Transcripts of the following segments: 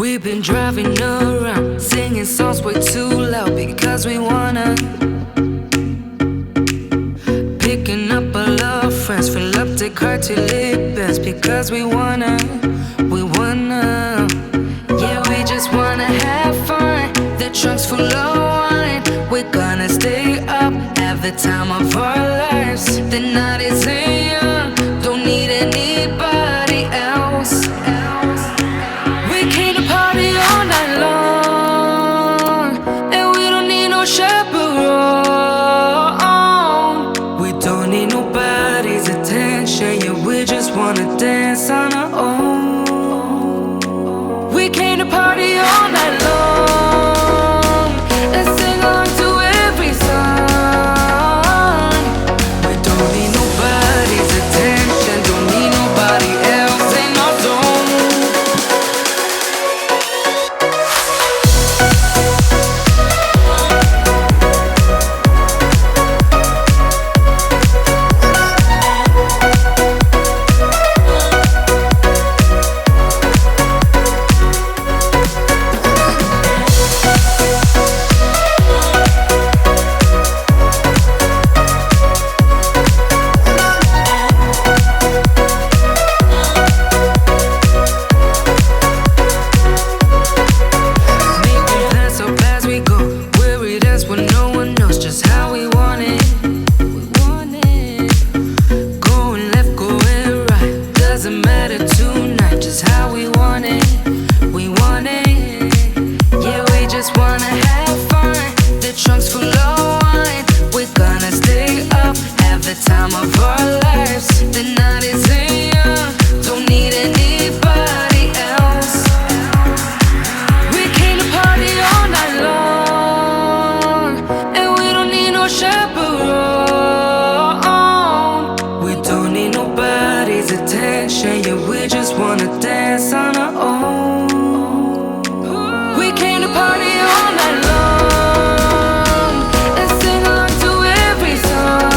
We've been driving around, singing songs way too loud because we wanna. Picking up all our friends, fill up the car till it bends because we wanna. Yeah, we just wanna have fun. The trunk's full of wine. We're gonna stay up, have the time of our lives. The night is young, don't need anybody else. We came to party all night long, and we don't need no chaperone. We don't need nobody's attention, yeah, we just wanna dance on our own. We came to party all night long and sing along to every song. We don't need nobody's attention, don't need nobody else in our zone. Time of our lives, the night is young, don't need anybody else. We came to party all night long, and we don't need no chaperone. We don't need nobody's attention, yeah, we just wanna dance on our own. We came to party all night long and sing along to every song.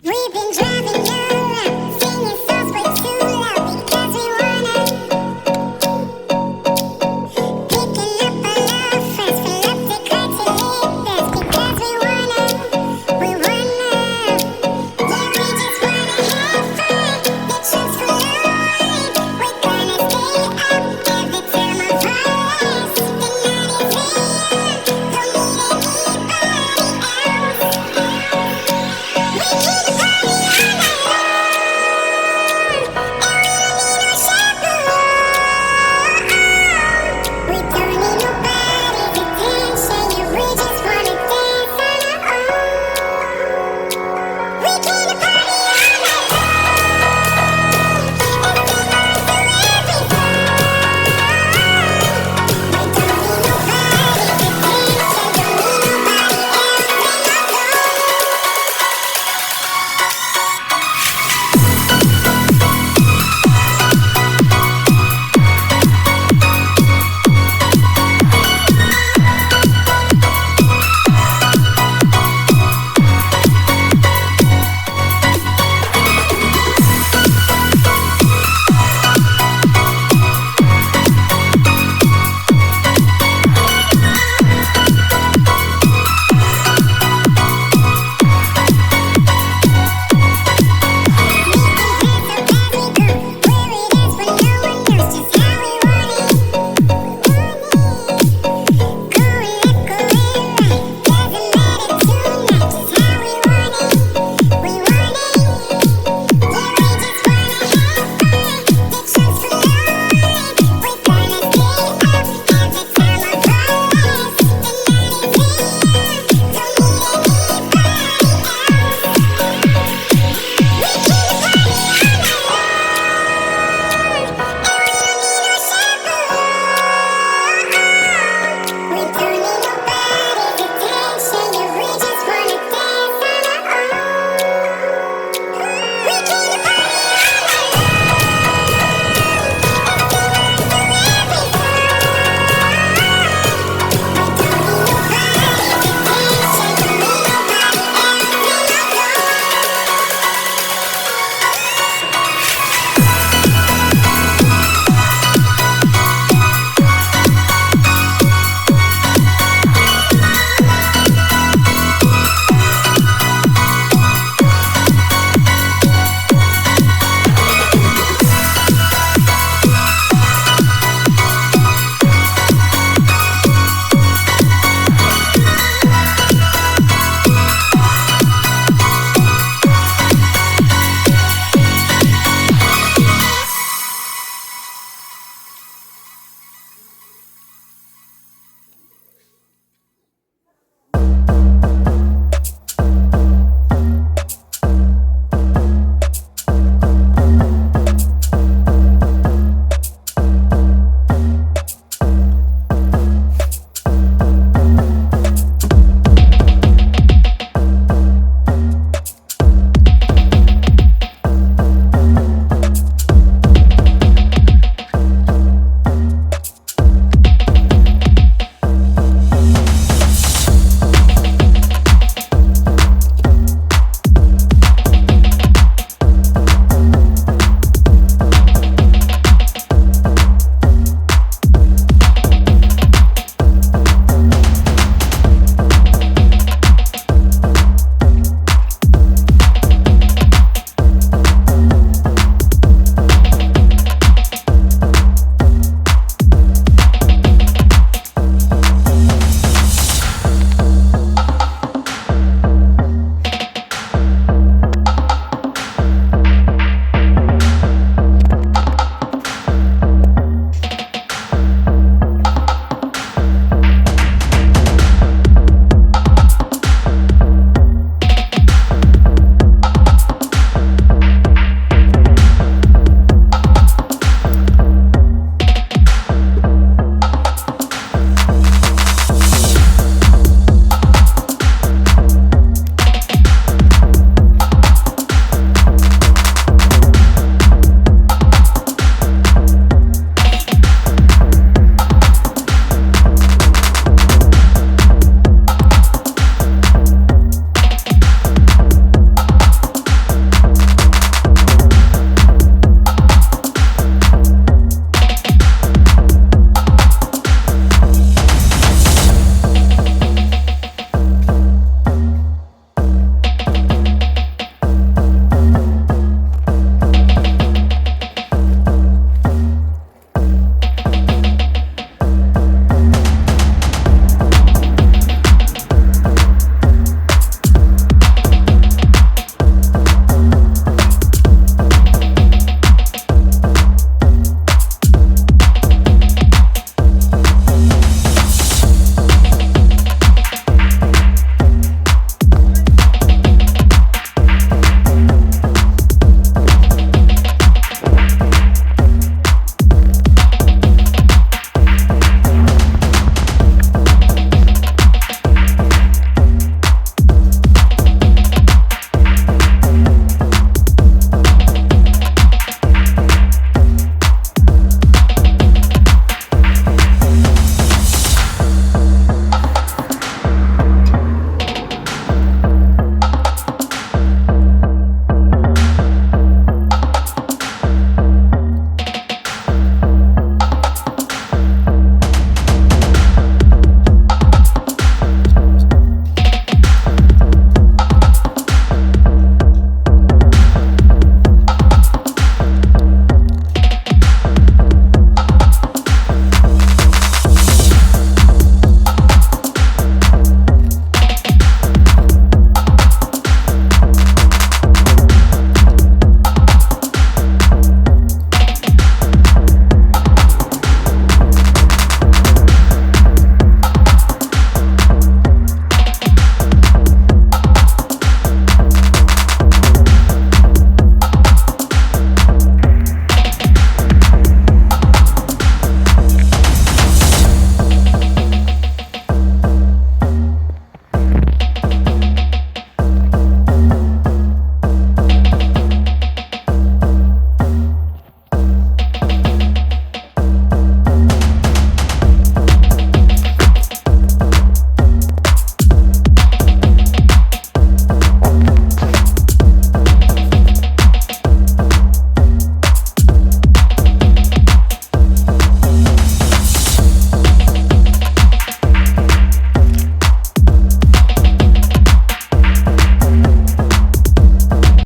We've been driving.